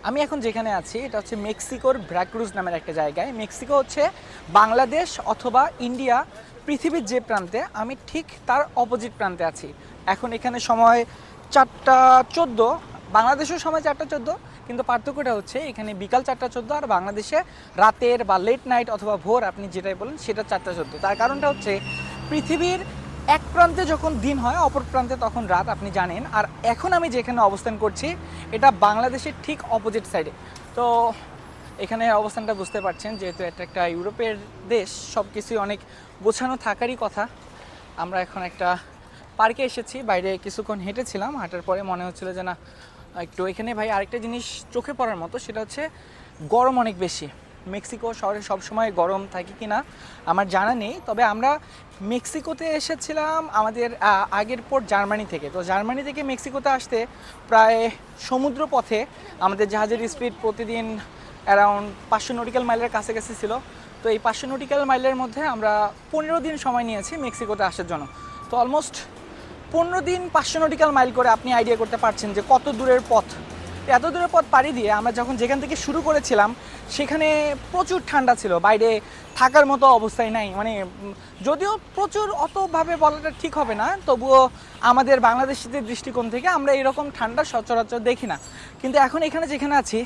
আমি এখন যেখানে আছি এটা হচ্ছে মেক্সিকোর ভ্রাক্রুজ নামের একটা জায়গায়। মেক্সিকো হচ্ছে বাংলাদেশ অথবা ইন্ডিয়া, পৃথিবীর যে প্রান্তে, আমি ঠিক তার অপোজিট প্রান্তে আছি। এখন এখানে সময় 4টা 14, বাংলাদেশের সময় 4টা 14, কিন্তু পার্থক্যটা হচ্ছে এখানে বিকাল 4টা 14 আর বাংলাদেশে রাতের বা লেট নাইট অথবা ভোর, আপনি যেটাই বলেন সেটা 4টা 14। তার কারণটা হচ্ছে পৃথিবীর এক প্রান্তে যখন দিন হয় অপর প্রান্তে তখন রাত, আপনি জানেন। আর এখন আমি যেখানে অবস্থান করছি এটা বাংলাদেশের ঠিক অপোজিট সাইডে। তো এখানে অবস্থানটা বুঝতে পারছেন, যেহেতু এটা একটা ইউরোপের দেশ, সব কিছুই অনেক গোছানো থাকারই কথা। আমরা এখন একটা পার্কে এসেছি, বাইরে কিছুক্ষণ হেঁটেছিলাম, হাঁটার পরে মনে হচ্ছিল যে না একটু এখানে ভাই আরেকটা জিনিস চোখে পড়ার মতো, সেটা হচ্ছে গরম অনেক বেশি। মেক্সিকো শহরে সবসময় গরম থাকে কি না আমার জানা নেই, তবে আমরা মেক্সিকোতে এসেছিলাম আমাদের আগের পোর্ট জার্মানি থেকে। তো জার্মানি থেকে মেক্সিকোতে আসতে প্রায় সমুদ্র পথে আমাদের জাহাজের স্পিড প্রতিদিন অ্যারাউন্ড 500 নটিক্যাল মাইলের কাছাকাছি ছিল। তো এই 500 নটিক্যাল মাইলের মধ্যে আমরা 15 দিন সময় নিয়েছি মেক্সিকোতে আসার জন্য। তো অলমোস্ট 15 দিন 500 নটিক্যাল মাইল করে আপনি আইডিয়া করতে পারছেন যে কত দূরের পথ। এত দূরের পথ পাড়ি দিয়ে আমরা যখন যেখান থেকে শুরু করেছিলাম সেখানে প্রচুর ঠান্ডা ছিল, বাইরে থাকার মতো অবস্থায় নাই। মানে যদিও প্রচুর অতভাবে বলাটা ঠিক হবে না, তবুও আমাদের বাংলাদেশিদের দৃষ্টিকোণ থেকে আমরা এরকম ঠান্ডা সচরাচর দেখি না। কিন্তু এখন এখানে যেখানে আছি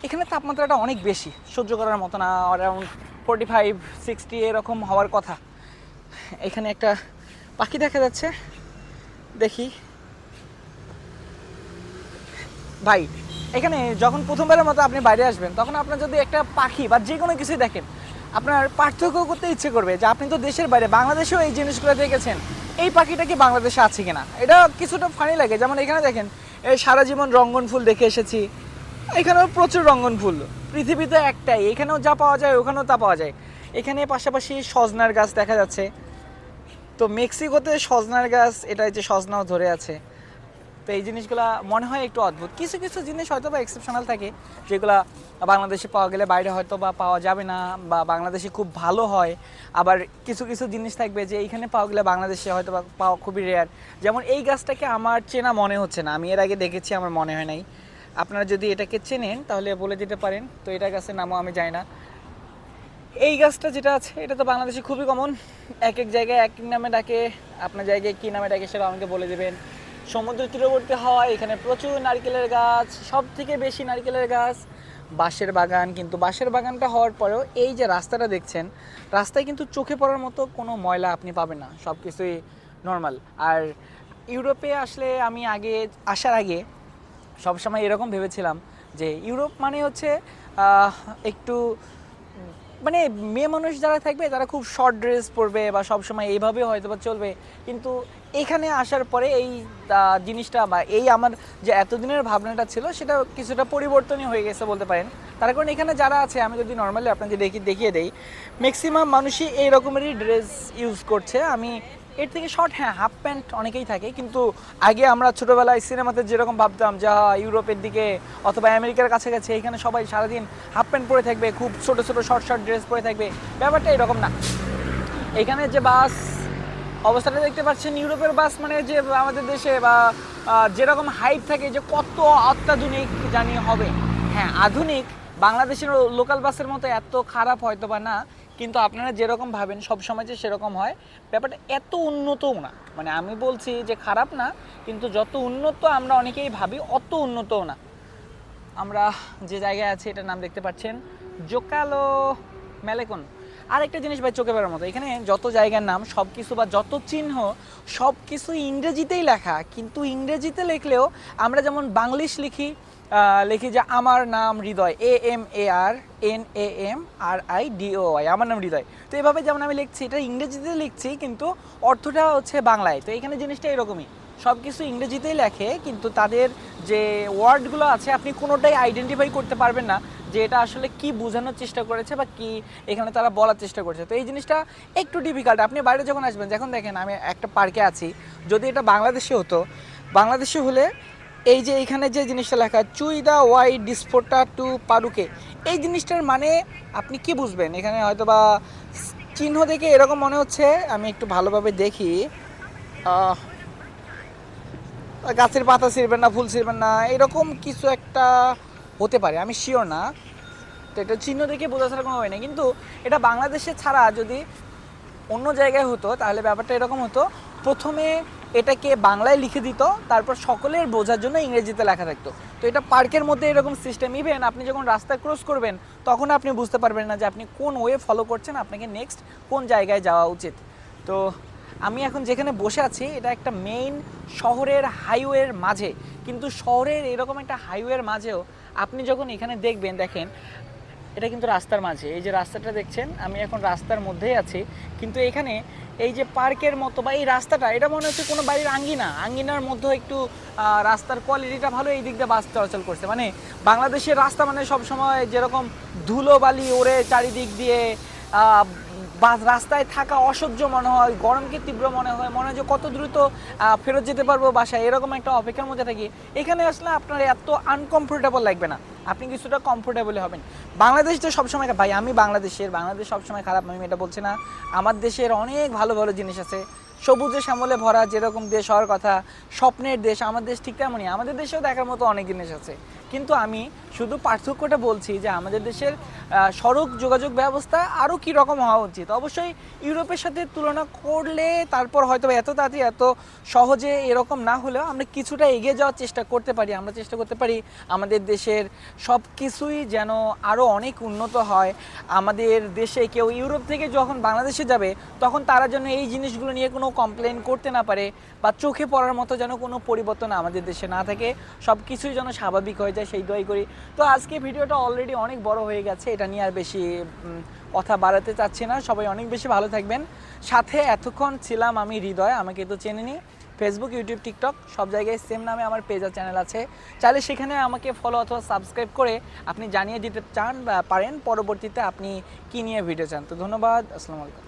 এখানে তাপমাত্রাটা অনেক বেশি, সহ্য করার মতো না, অ্যারাউন্ড 45-60 এরকম হওয়ার কথা। এখানে একটা পাখি দেখা যাচ্ছে, দেখি ভাই। এখানে যখন প্রথমবারের মতো আপনি বাইরে আসবেন তখন আপনার যদি একটা পাখি বা যে কোনো কিছুই দেখেন, আপনার পার্থক্য করতে ইচ্ছে করবে যে আপনি তো দেশের বাইরে, বাংলাদেশেও এই জিনিসগুলো দেখেছেন, এই পাখিটা কি বাংলাদেশে আছে কিনা। এটা কিছুটা ফানি লাগে। যেমন এখানে দেখেন, এই সারা জীবন রঙ্গন ফুল দেখে এসেছি, এখানেও প্রচুর রঙ্গন ফুল। পৃথিবীতে একটাই, এখানেও যা পাওয়া যায় ওখানেও তা পাওয়া যায়। এখানে পাশাপাশি সজনার গাছ দেখা যাচ্ছে। তো মেক্সিকোতে সজনার গাছ, এটা যে সজনাও ধরে আছে। তো এই জিনিসগুলো মনে হয় একটু অদ্ভুত। কিছু কিছু জিনিস হয়তো বা এক্সেপশনাল থাকে, যেগুলো বাংলাদেশে পাওয়া গেলে বাইরে হয়তো বা পাওয়া যাবে না, বা বাংলাদেশে খুব ভালো হয়। আবার কিছু কিছু জিনিস থাকবে যে এইখানে পাওয়া গেলে বাংলাদেশে হয়তো বা পাওয়া খুবই রেয়ার। যেমন এই গাছটাকে আমার চেনা মনে হচ্ছে না, আমি এর আগে দেখেছি, আমার মনে হয় নাই। আপনারা যদি এটাকে চেনেন তাহলে বলে দিতে পারেন। তো এটা গাছের নামও আমি জানি না। এই গাছটা যেটা আছে এটা তো বাংলাদেশে খুবই কমন, এক এক জায়গায় এক এক নামে ডাকে। আপনার জায়গায় কী নামে ডাকে সেটা আমাকে বলে দেবেন। সমুদ্র তীরবর্তী হয়, এখানে প্রচুর নারকেলের গাছ, সব থেকে বেশি নারকেলের গাছ, বাঁশের বাগান। কিন্তু বাঁশের বাগানটা হওয়ার পরেও এই যে রাস্তাটা দেখছেন, রাস্তায় কিন্তু চোখে পড়ার মতো কোনো ময়লা আপনি পাবেন না, সব কিছুই নর্মাল। আর ইউরোপে আসলে আমি আসার আগে সবসময় এরকম ভেবেছিলাম যে ইউরোপ মানে হচ্ছে একটু মানে মেয়ে মানুষ যারা থাকবে তারা খুব শর্ট ড্রেস পরবে বা সবসময় এইভাবে হয়তো বা চলবে। কিন্তু এখানে আসার পরে এই জিনিসটা বা এই আমার যে এতদিনের ভাবনাটা ছিল সেটা কিছুটা পরিবর্তনই হয়ে গেছে বলতে পারেন। তার কারণ এখানে যারা আছে, আমি যদি নর্মালি আপনাদের দেখিয়ে দেই, ম্যাক্সিমাম মানুষই এই রকমেরই ড্রেস ইউজ করছে। আমি এর থেকে শর্ট, হ্যাঁ হাফ প্যান্ট অনেকেই থাকে, কিন্তু আগে আমরা ছোটোবেলায় সিনেমাতে যেরকম ভাবতাম যা ইউরোপের দিকে অথবা আমেরিকার কাছাকাছি এখানে সবাই সারাদিন হাফ প্যান্ট পরে থাকবে, খুব ছোটো ছোটো শর্ট শর্ট ড্রেস পরে থাকবে, ব্যাপারটা এরকম না। এখানে যে বাস অবস্থাটা দেখতে পাচ্ছেন, ইউরোপের বাস মানে যে আমাদের দেশে বা যেরকম হাইপ থাকে যে কত অত্যাধুনিক জানি হবে, হ্যাঁ আধুনিক, বাংলাদেশের লোকাল বাসের মতো এত খারাপ হয়তো বা না, কিন্তু আপনারা যেরকম ভাবেন সবসময় যে সেরকম হয় ব্যাপারটা এত উন্নতও না। মানে আমি বলছি যে খারাপ না, কিন্তু যত উন্নত আমরা অনেকেই ভাবি অত উন্নতও না। আমরা যে জায়গায় আছি এটার নাম দেখতে পাচ্ছেন জোকালো ম্যালেকন। আরেকটা জিনিস ভাই চোখে পড়ার মতো, এখানে যত জায়গার নাম সব কিছু বা যত চিহ্ন সব কিছু ইংরেজিতেই লেখা, কিন্তু ইংরেজিতে লিখলেও আমরা যেমন বাংলিশ লিখি যে আমার নাম হৃদয়, AMARNAMRIDOY, আমার নাম হৃদয়। তো এইভাবে যেমন আমি লিখছি এটা ইংরেজিতে লিখছি, কিন্তু অর্থটা হচ্ছে বাংলায়। তো এখানে জিনিসটা এরকমই, সব কিছু ইংরেজিতেই লেখে, কিন্তু তাদের যে ওয়ার্ডগুলো আছে আপনি কোনোটাই আইডেন্টিফাই করতে পারবেন না যে এটা আসলে কি বোঝানোর চেষ্টা করেছে বা কি এখানে তারা বলার চেষ্টা করেছে। তো এই জিনিসটা একটু ডিফিকাল্ট। আপনি বাইরে যখন আসবেন, যখন দেখেন আমি একটা পার্কে আছি, যদি এটা বাংলাদেশে হতো, বাংলাদেশে হলে এই যে এখানে যে জিনিসটা লেখা চুই দা ওয়াই ডিসপোর্টা টু পারুকে, এই জিনিসটার মানে আপনি কি বুঝবেন? এখানে হয়তো বা চিহ্ন দেখে এরকম মনে হচ্ছে, আমি একটু ভালোভাবে দেখি, গাছের পাতা ছিঁড়বেন না, ফুল ছিঁড়বেন না, এরকম কিছু একটা হতে পারে, আমি শিওর না। তো এটা চিহ্ন দেখে বোঝা ছাড়া কোনো হয় না, কিন্তু এটা বাংলাদেশে ছাড়া যদি অন্য জায়গায় হতো তাহলে ব্যাপারটা এরকম হতো, প্রথমে এটাকে বাংলায় লিখে দিত, তারপর সকলের বোঝার জন্য ইংরেজিতে লেখা থাকতো। তো এটা পার্কের মধ্যে এরকম সিস্টেম, ইভেন আপনি যখন রাস্তা ক্রস করবেন তখন আপনি বুঝতে পারবেন না যে আপনি কোন ওয়ে ফলো করছেন, আপনাকে নেক্সট কোন জায়গায় যাওয়া উচিত। তো আমি এখন যেখানে বসে আছি এটা একটা মেইন শহরের হাইওয়ের মাঝে, কিন্তু শহরের এরকম একটা হাইওয়ের মাঝেও আপনি যখন এখানে দেখেন এটা কিন্তু রাস্তার মাঝে, এই যে রাস্তাটা দেখছেন আমি এখন রাস্তার মধ্যেই আছি, কিন্তু এখানে এই যে পার্কের মতো বা এই রাস্তাটা এটা মনে হচ্ছে কোনো বাড়ির আঙ্গিনার মধ্যে একটু রাস্তার কোয়ালিটিটা ভালো, এই দিক দিয়ে বাস চলাচল করছে। মানে বাংলাদেশের রাস্তা মানে সবসময় যেরকম ধুলো বালি ওড়ে চারিদিক দিয়ে, রাস্তায় থাকা অসহ্য মনে হয়, গরমকে তীব্র মনে হয় যে কত দ্রুত ফেরত যেতে পারবো বাসায়, এরকম একটা অপেক্ষার মধ্যে থাকি। এখানে আসলে আপনার এত আনকমফোর্টেবল লাগবে না, আপনি কিছুটা কমফোর্টেবল হবেন। বাংলাদেশ তো সবসময়, ভাই আমি বাংলাদেশ সবসময় খারাপ, আমি এটা বলছি না। আমার দেশের অনেক ভালো ভালো জিনিস আছে, সবুজে শ্যামলে ভরা যেরকম দেশ হওয়ার কথা, স্বপ্নের দেশ আমার দেশ, ঠিক তেমনই আমাদের দেশেও দেখার মতো অনেক জিনিস আছে। কিন্তু আমি শুধু পার্থক্যটা বলছি যে আমাদের দেশের সড়ক যোগাযোগ ব্যবস্থা আরও কী রকম হওয়া উচিত। অবশ্যই ইউরোপের সাথে তুলনা করলে তারপর হয়তো এত তাড়াতাড়ি এত সহজে এরকম না হলেও আমরা কিছুটা এগিয়ে যাওয়ার চেষ্টা করতে পারি। আমরা চেষ্টা করতে পারি আমাদের দেশের সব কিছুই যেন আরও অনেক উন্নত হয়। আমাদের দেশে কেউ ইউরোপ থেকে যখন বাংলাদেশে যাবে তখন তারা যেন এই জিনিসগুলো নিয়ে কোনো কমপ্লেন করতে না পারে, বা চোখে পড়ার মতো যেন কোনো পরিবর্তন আমাদের দেশে না থাকে, সব কিছুই যেন স্বাভাবিক হয়ে যায়, সেই দোয়াই করি। তো আজকে ভিডিওটা অলরেডি অনেক বড় হয়ে গেছে, এটা নিয়ে আর বেশি কথা বাড়াতে চাচ্ছি না। সবাই অনেক বেশি ভালো থাকবেন। সাথে এতক্ষণ ছিলাম আমি হৃদয়, আমাকে তো চেনেনি, ফেসবুক, ইউটিউব, টিকটক সব জায়গায় সেম নামে আমার পেজ আর চ্যানেল আছে, চাইলে সেখানে আমাকে ফলো অথবা সাবস্ক্রাইব করে আপনি জানিয়ে দিতে চান বা পারেন পরবর্তীতে আপনি কী নিয়ে ভিডিও চান। তো ধন্যবাদ, আসসালামু আলাইকুম।